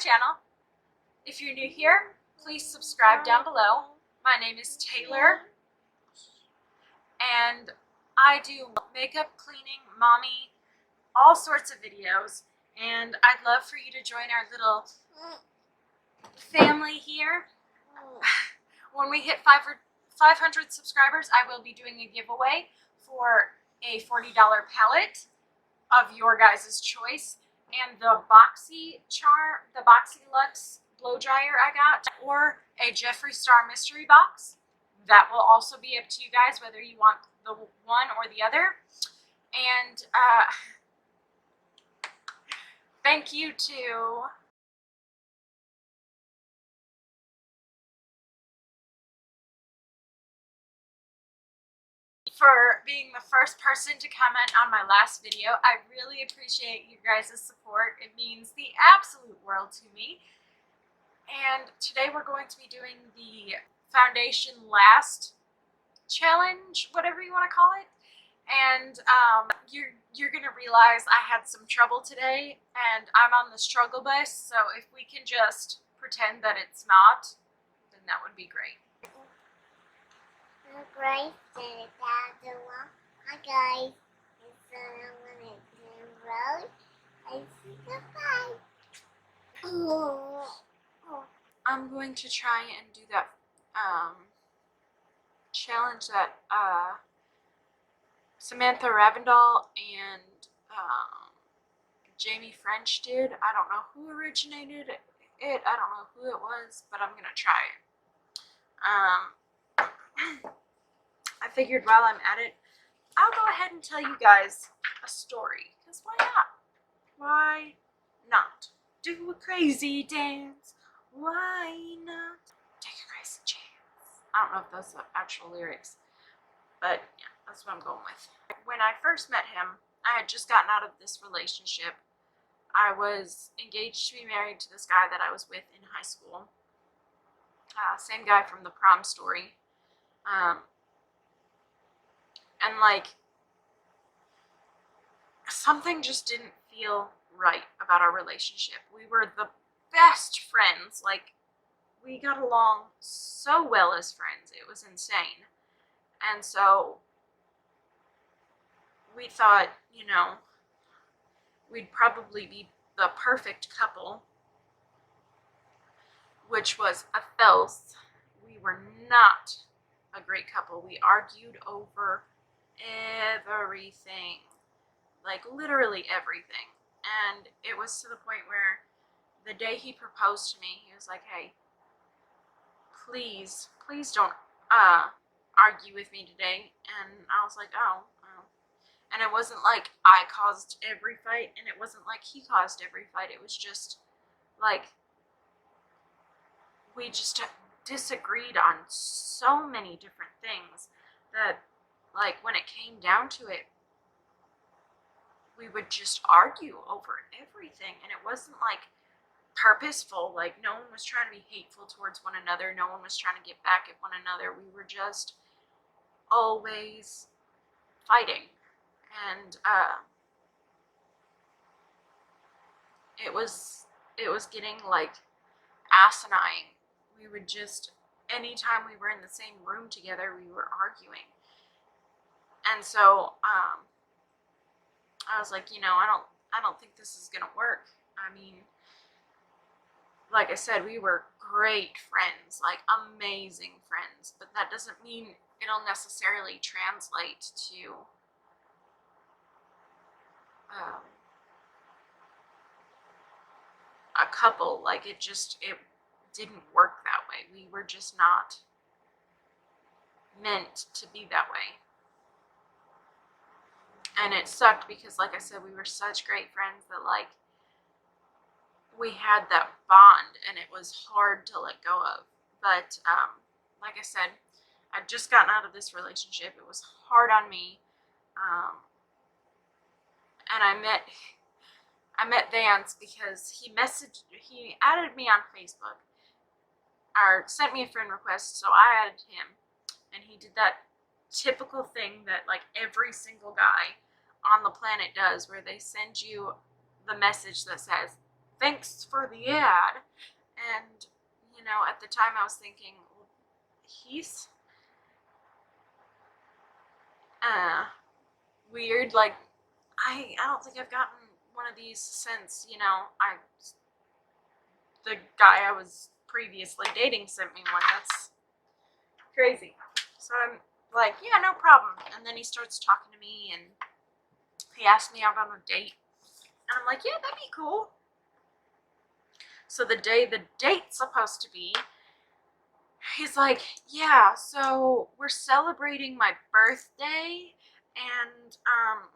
channel. If you're new here, please subscribe down below. My name is Taylor, and I do makeup, cleaning, mommy, all sorts of videos, and I'd love for you to join our little family here. When we hit 500 subscribers, I will be doing a giveaway for a $40 palette of your guys' choice, and the BoxyCharm, the BoxyLuxe blow dryer I got, or a Jeffree Star mystery box. That will also be up to you guys whether you want the one or the other. And thank you to for being the first person to comment on my last video. I really appreciate you guys' support. It means the absolute world to me. And today we're going to be doing the foundation last challenge, whatever you want to call it. And you're gonna realize I had some trouble today, and I'm on the struggle bus. So if we can just pretend that it's not, then that would be great. Hi guys, it's Road. I see goodbye. I'm going to try and do that challenge that Samantha Ravindal and Jamie French did. I don't know who originated it. I don't know who it was, but I'm gonna try it. I figured while I'm at it, I'll go ahead and tell you guys a story, because why not? Why not? Do a crazy dance. Why not? Take a crazy chance. I don't know if that's the actual lyrics, but yeah, that's what I'm going with. When I first met him, I had just gotten out of this relationship. I was engaged to be married to this guy that I was with in high school. Same guy from the prom story. And like, something just didn't feel right about our relationship. We were the best friends. Like, we got along so well as friends. It was insane. And so we thought, you know, we'd probably be the perfect couple, which was a false. We were not a great couple. We argued over everything, like literally everything. And it was to the point where the day he proposed to me, he was like, hey, please don't argue with me today. And I was like, oh. And it wasn't like I caused every fight, and it wasn't like he caused every fight. It was just like we just disagreed on so many different things that, like, when it came down to it, we would just argue over everything. And it wasn't like purposeful. Like, no one was trying to be hateful towards one another. No one was trying to get back at one another. We were just always fighting. And it was getting like asinine. We would just, anytime we were in the same room together, we were arguing. And so I was like, you know, I don't think this is gonna work. I mean, like I said, we were great friends, like amazing friends, but that doesn't mean it'll necessarily translate to a couple. Like, it didn't work that way. We were just not meant to be that way. And it sucked because, like I said, we were such great friends that, like, we had that bond, and it was hard to let go of. But like I said, I'd just gotten out of this relationship. It was hard on me. And I met Vance because he added me on Facebook, or sent me a friend request, so I added him, and he did that typical thing that like every single guy on the planet does, where they send you the message that says, thanks for the ad. And, you know, at the time I was thinking, well, he's weird. Like, I don't think I've gotten one of these since, you know, the guy I was previously dating sent me one. That's crazy. So I'm like, yeah, no problem. And then he starts talking to me and he asked me out on a date. And I'm like, yeah, that'd be cool. So the day the date's supposed to be, he's like, yeah, so we're celebrating my birthday and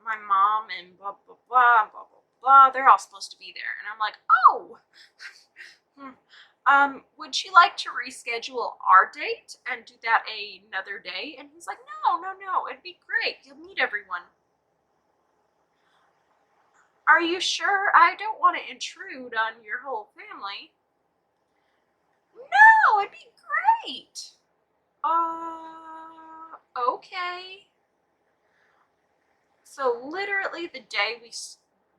my mom and blah, blah, blah, blah, blah, blah. They're all supposed to be there. And I'm like, oh, would you like to reschedule our date and do that another day? And he's like, no, it'd be great. You'll meet everyone. Are you sure? I don't want to intrude on your whole family. No, it'd be great. Okay. So literally the day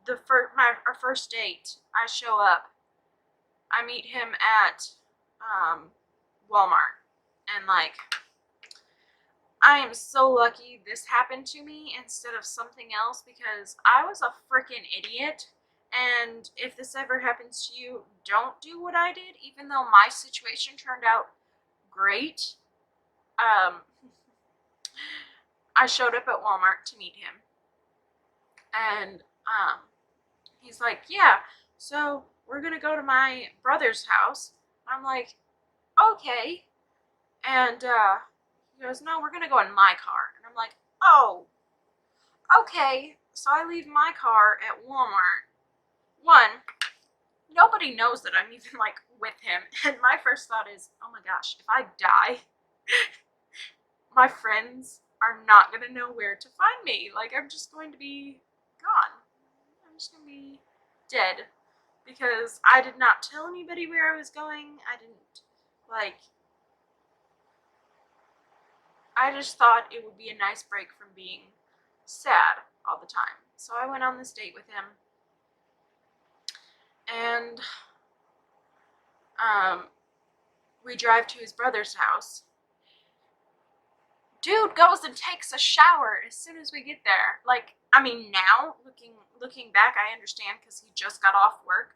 our first date, I show up. I meet him at Walmart, and like, I am so lucky this happened to me instead of something else, because I was a freaking idiot. And if this ever happens to you, don't do what I did, even though my situation turned out great. I showed up at Walmart to meet him, and he's like, yeah, so we're gonna go to my brother's house. I'm like, okay. And he goes, no, we're gonna go in my car. And I'm like, oh, okay. So I leave my car at Walmart. One, nobody knows that I'm even like with him. And my first thought is, oh my gosh, if I die, my friends are not gonna know where to find me. Like, I'm just going to be gone. I'm just gonna be dead, because I did not tell anybody where I was going. I just thought it would be a nice break from being sad all the time. So I went on this date with him, and we drive to his brother's house. Dude goes and takes a shower as soon as we get there. Like, I mean, now looking back, I understand, because he just got off work.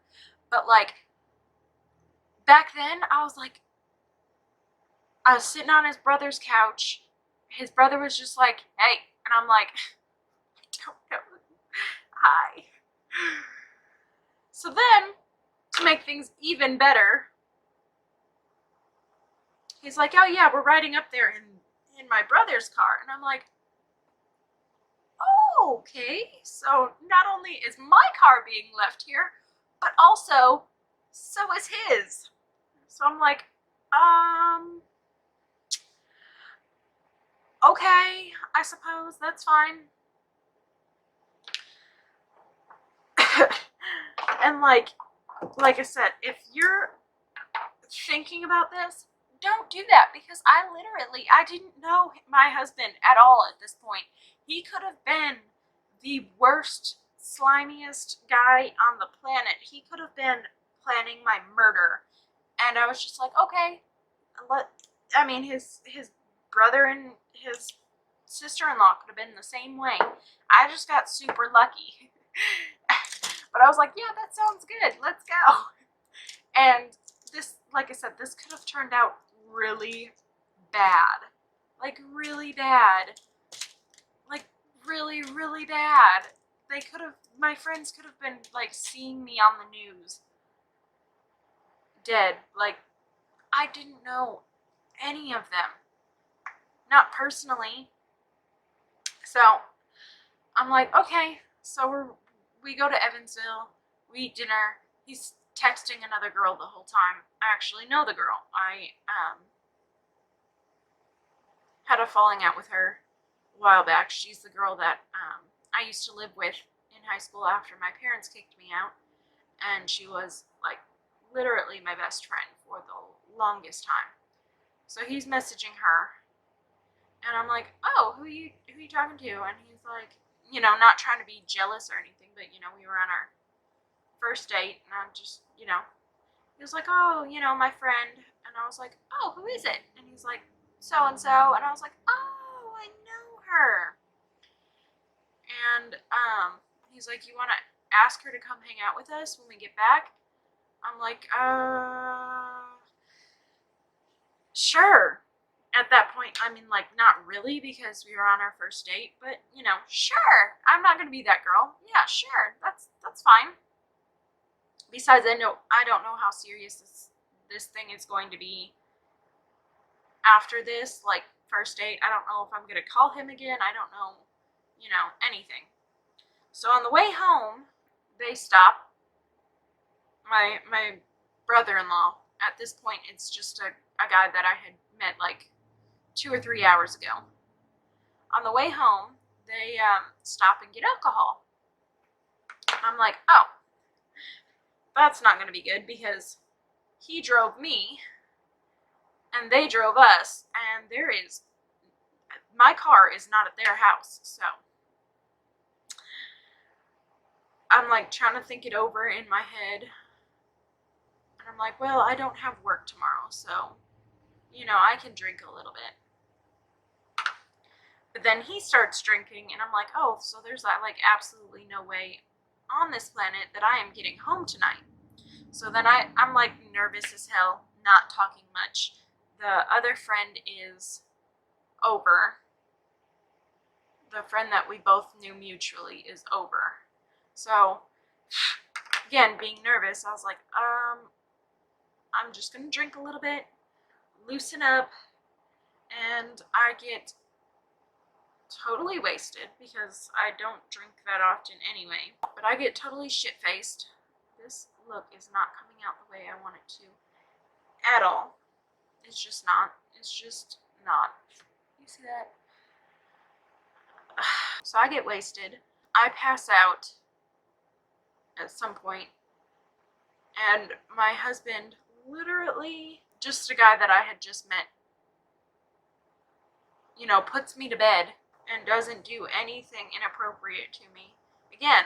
But like, back then, I was sitting on his brother's couch. His brother was just like, hey, and I'm like, I don't know. Hi. So then, to make things even better, he's like, oh yeah, we're riding up there in my brother's car. And I'm like, oh, okay. So not only is my car being left here, but also so is his. So I'm like, okay, I suppose that's fine. And like I said, if you're thinking about this, don't do that, because I didn't know my husband at all at this point. He could have been the worst, slimiest guy on the planet. He could have been planning my murder. And I was just like, okay, I mean, his brother and his sister-in-law could have been the same way. I just got super lucky. But I was like, yeah, that sounds good. Let's go. And this, like I said, this could have turned out really bad. Like, really bad. Like, really, really bad. My friends could have been, like, seeing me on the news. Dead. Like, I didn't know any of them. Not personally. So, I'm like, okay. So we go to Evansville. We eat dinner. He's texting another girl the whole time. I actually know the girl. I had a falling out with her a while back. She's the girl that I used to live with in high school after my parents kicked me out. And she was, like, literally my best friend for the longest time. So he's messaging her. And I'm like, oh, who you talking to? And he's like, you know, not trying to be jealous or anything, but, you know, we were on our first date, and I'm just, you know, he was like, oh, you know, my friend. And I was like, oh, who is it? And he's like, so-and-so. And I was like, oh, I know her. And he's like, you want to ask her to come hang out with us when we get back? I'm like, sure. At that point, I mean, like, not really, because we were on our first date, but, you know, sure. I'm not going to be that girl. Yeah, sure. That's fine. Besides, I don't know how serious this thing is going to be after this, like, first date. I don't know if I'm going to call him again. I don't know, you know, anything. So on the way home, they stop. My brother-in-law, at this point, it's just a guy that I had met, like, 2 or 3 hours ago. On the way home, they stop and get alcohol. I'm like, oh, that's not going to be good, because he drove me and they drove us, and my car is not at their house. So I'm like trying to think it over in my head, and I'm like, well, I don't have work tomorrow, so, you know, I can drink a little bit. But then he starts drinking, and I'm like, oh, so there's like absolutely no way on this planet that I am getting home tonight. So then I'm like nervous as hell, not talking much. The other friend is over. The friend that we both knew mutually is over. So, again, being nervous, I was like, I'm just gonna drink a little bit, loosen up, and I get totally wasted, because I don't drink that often anyway, but I get totally shit-faced. This look is not coming out the way I want it to at all. It's just not. It's just not. You see that? So I get wasted. I pass out at some point, and my husband, literally just a guy that I had just met, you know, puts me to bed and doesn't do anything inappropriate to me. Again,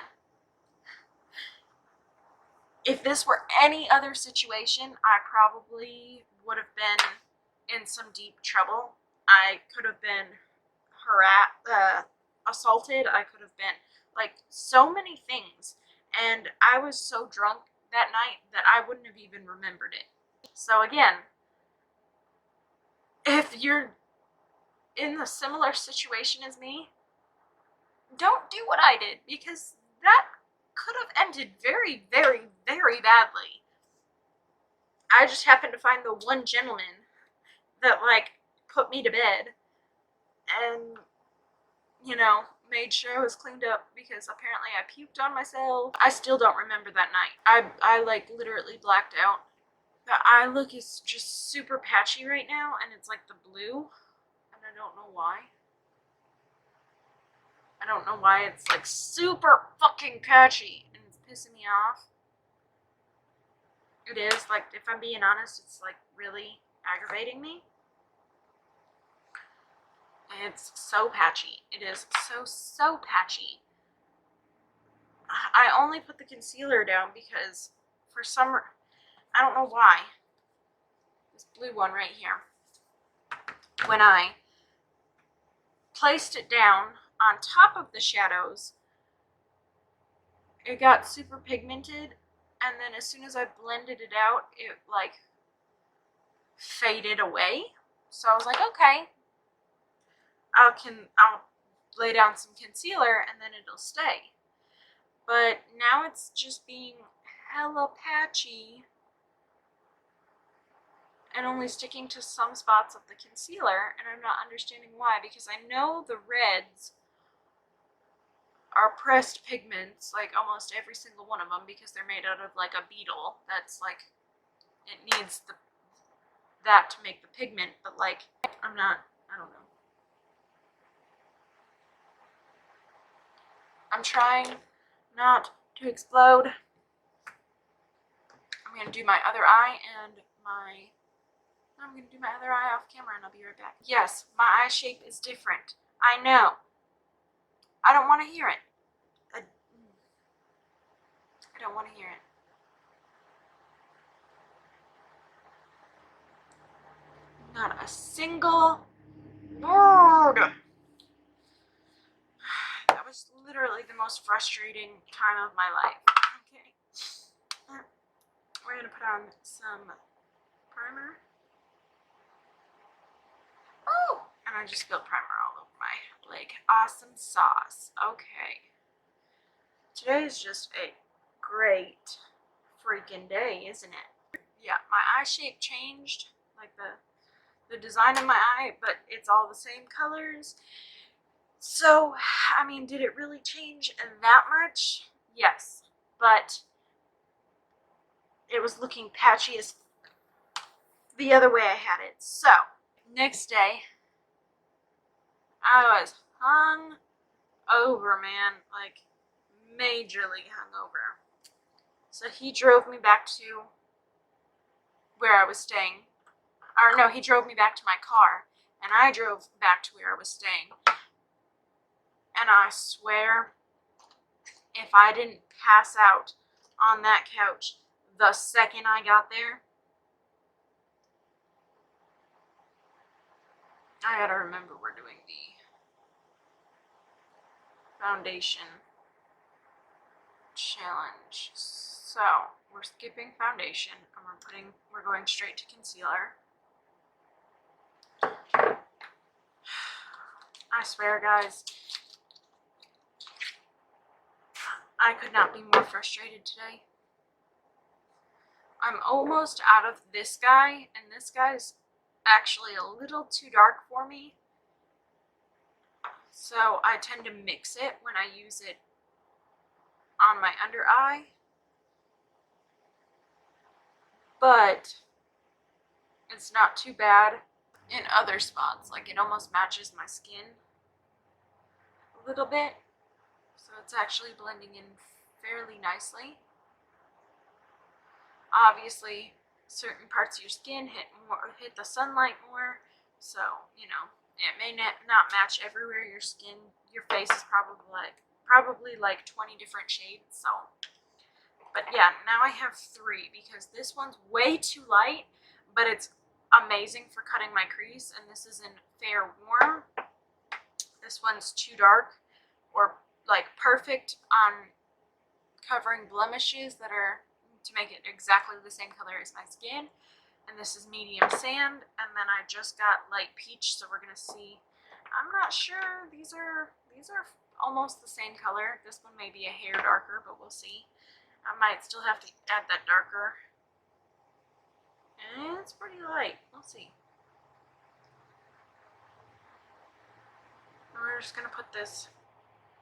if this were any other situation, I probably would have been in some deep trouble. I could have been assaulted. I could have been, like, so many things. And I was so drunk that night that I wouldn't have even remembered it. So again, if you're in a similar situation as me, don't do what I did, because that could have ended very, very, very badly. I just happened to find the one gentleman that, like, put me to bed and, you know, made sure I was cleaned up, because apparently I puked on myself. I still don't remember that night. I like literally blacked out. The eye look is just super patchy right now, and it's like the blue, and I don't know why. I don't know why it's like super fucking patchy, and it's pissing me off. It is, like, if I'm being honest, it's like really aggravating me. It's so patchy. It is so patchy. I only put the concealer down because for some, I don't know why. This blue one right here. When I placed it down on top of the shadows, it got super pigmented, and then as soon as I blended it out, it like faded away. So I was like, okay, I'll lay down some concealer and then it'll stay. But now it's just being hella patchy and only sticking to some spots of the concealer, and I'm not understanding why, because I know the reds are pressed pigments, like almost every single one of them, because they're made out of like a beetle that's like, it needs that to make the pigment, but like, I don't know. I'm trying not to explode. I'm going to do my other eye I'm going to do my other eye off camera, and I'll be right back. Yes, my eye shape is different. I know. I don't want to hear it. I don't want to hear it. Not a single word. That was literally the most frustrating time of my life. Okay. We're going to put on some primer. Oh! And I just spilled primer all over my leg. Awesome sauce. Okay. Today is just a great freaking day, isn't it? Yeah, my eye shape changed. Like the design of my eye, but it's all the same colors. So, I mean, did it really change that much? Yes, but it was looking patchy as the other way I had it. So, next day, I was hung over, man, like majorly hung over. So he drove me back to where I was staying. Or no, he drove me back to my car, and I drove back to where I was staying. And I swear, if I didn't pass out on that couch the second I got there, I gotta remember we're doing the foundation challenge. So we're skipping foundation and we're going straight to concealer. I swear, guys, I could not be more frustrated today. I'm almost out of this guy, and this guy's actually a little too dark for me. So I tend to mix it when I use it on my under eye. But it's not too bad in other spots. Like, it almost matches my skin a little bit. So it's actually blending in fairly nicely. Obviously, certain parts of your skin hit the sunlight more. So, you know, it may not match everywhere. Your face is probably like 20 different shades. So, but yeah, now I have 3 because this one's way too light, but it's amazing for cutting my crease. And this is in Fair Warm. This one's too dark, or like perfect on covering blemishes that are to make it exactly the same color as my skin. And this is Medium Sand, and then I just got Light Peach, so we're gonna see. I'm not sure. These are almost the same color. This one may be a hair darker, but we'll see. I might still have to add that darker. And it's pretty light. We'll see. And we're just gonna put this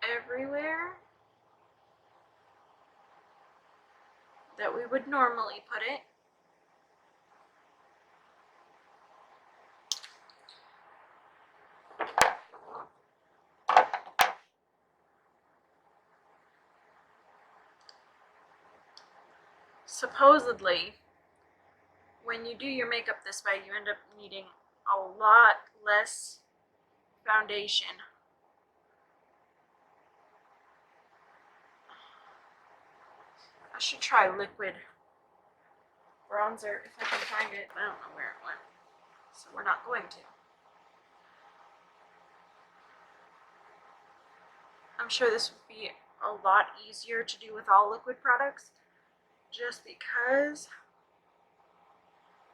everywhere that we would normally put it. Supposedly, when you do your makeup this way, you end up needing a lot less foundation. I should try liquid bronzer if I can find it. I don't know where it went, so we're not going to. I'm sure this would be a lot easier to do with all liquid products, just because,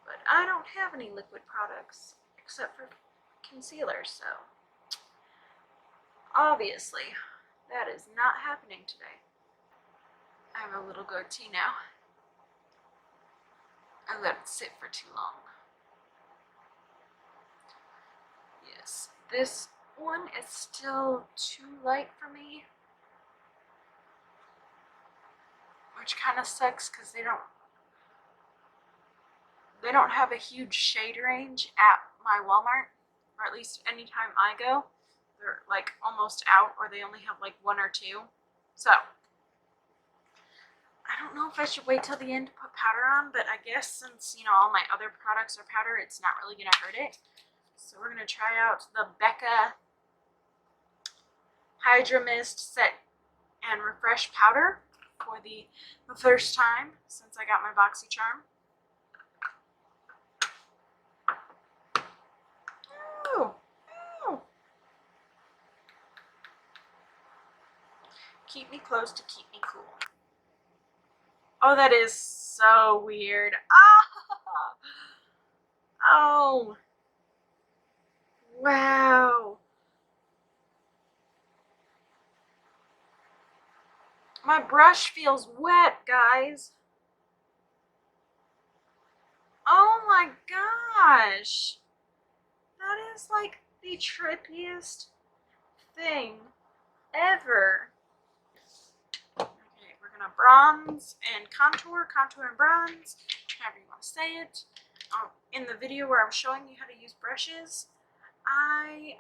but I don't have any liquid products except for concealer, so obviously that is not happening today. I have a little goatee now. I let it sit for too long. Yes, this one is still too light for me, which kind of sucks because they don't have a huge shade range at my Walmart, or at least anytime I go. They're like almost out, or they only have like 1 or 2. So I don't know if I should wait till the end to put powder on, but I guess since, you know, all my other products are powder, it's not really gonna hurt it. So we're gonna try out the Becca Hydra Mist Set and Refresh Powder for the first time since I got my BoxyCharm. Keep me close to keep me cool. Oh, that is so weird. Ah! Oh. Wow. My brush feels wet, guys. Oh my gosh. That is like the trippiest thing ever. Okay, we're gonna bronze and contour and bronze, however you want to say it. In the video where I'm showing you how to use brushes, I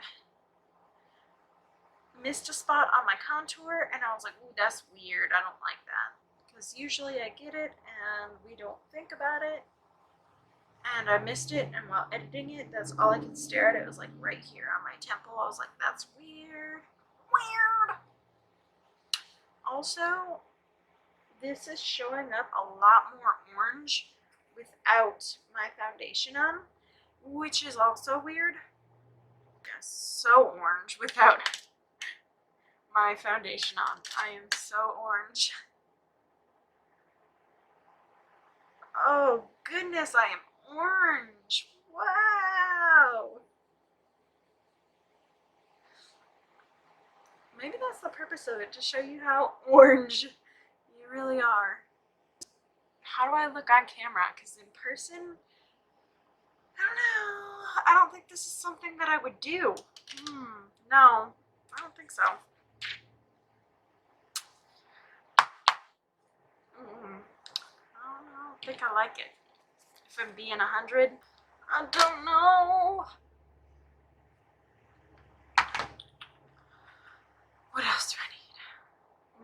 missed a spot on my contour and I was like, ooh, that's weird. I don't like that. Because usually I get it and we don't think about it. And I missed it, and while editing it, that's all I could stare at. It was like right here on my temple. I was like, that's weird. Weird. Also, this is showing up a lot more orange without my foundation on, which is also weird. Yeah, so orange without my foundation on. I am so orange. Oh goodness, I am orange. Wow. Maybe that's the purpose of it, to show you how orange you really are. How do I look on camera? Because in person, I don't know. I don't think this is something that I would do. No, I don't think so. I don't think I like it. If I'm being 100, I don't know. What else do I need?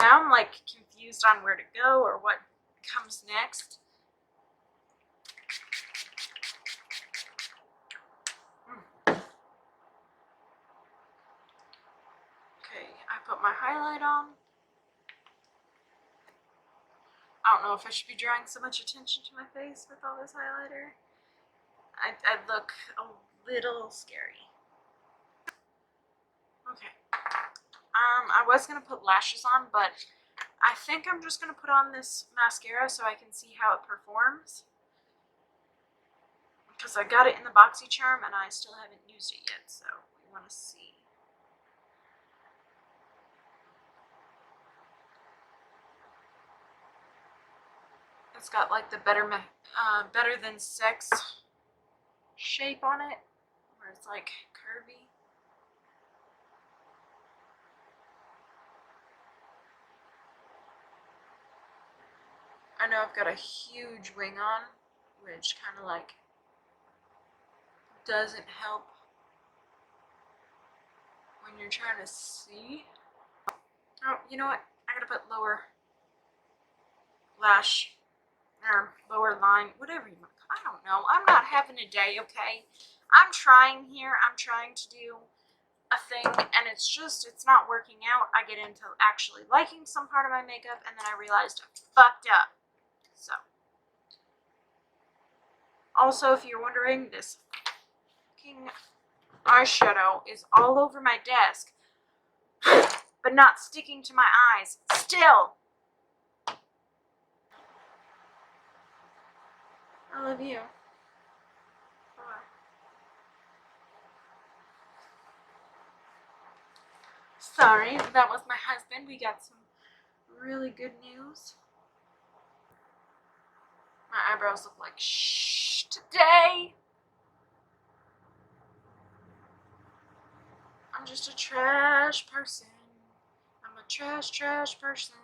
Now I'm like confused on where to go or what comes next. Okay, I put my highlight on. I don't know if I should be drawing so much attention to my face with all this highlighter. I'd look a little scary. Okay. I was gonna put lashes on, but I think I'm just gonna put on this mascara so I can see how it performs. Because I got it in the BoxyCharm and I still haven't used it yet, so we want to see. It's got like the better than sex shape on it, where it's like curvy. I know I've got a huge wing on, which kind of like doesn't help when you're trying to see. Oh, you know what? I gotta put lower lash or lower line, whatever you want. I don't know. I'm not having a day, okay? I'm trying here. I'm trying to do a thing, and it's not working out. I get into actually liking some part of my makeup, and then I realized I fucked up. So, also, if you're wondering, this fucking eyeshadow is all over my desk, but not sticking to my eyes. Still. I love you. Bye. Sorry, that was my husband. We got some really good news. My eyebrows look like shh today. I'm just a trash person. I'm a trash person.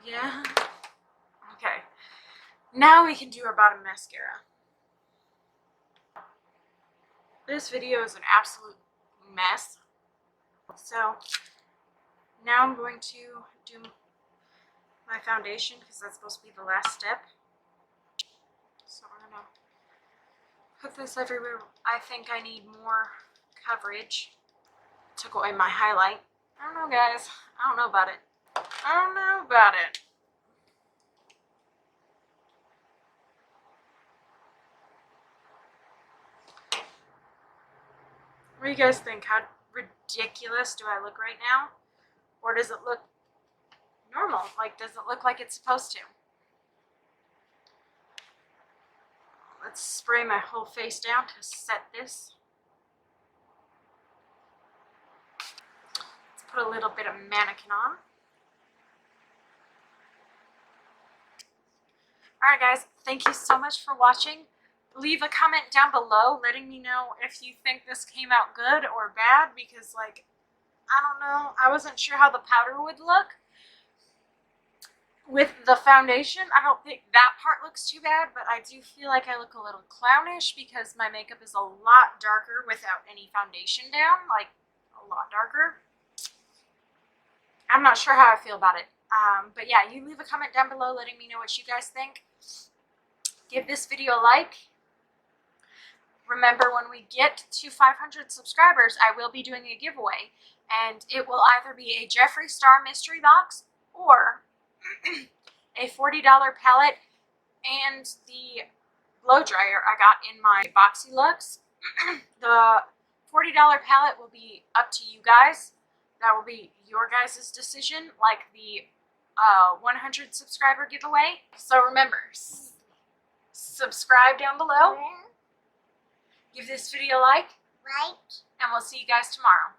Yeah. Okay. Now we can do our bottom mascara. This video is an absolute mess. So now I'm going to do my foundation because that's supposed to be the last step. So I'm gonna put this everywhere. I think I need more coverage. Took away my highlight. I don't know, guys. I don't know about it. I don't know about it. do you guys think? How ridiculous do I look right now? Or does it look normal? Like, does it look like it's supposed to? Let's spray my whole face down to set this. Let's put a little bit of mannequin on. Alright guys, thank you so much for watching. Leave a comment down below letting me know if you think this came out good or bad, because like, I don't know, I wasn't sure how the powder would look with the foundation. I don't think that part looks too bad, but I do feel like I look a little clownish because my makeup is a lot darker without any foundation down, like a lot darker. I'm not sure how I feel about it. But yeah, you leave a comment down below letting me know what you guys think. Give this video a like. Remember, when we get to 500 subscribers, I will be doing a giveaway, and it will either be a Jeffree Star mystery box or a $40 palette and the blow dryer I got in my BoxyLux. The $40 palette will be up to you guys. That will be your guys' decision, like the 100 subscriber giveaway. So remember, subscribe down below. Give this video a like. And we'll see you guys tomorrow.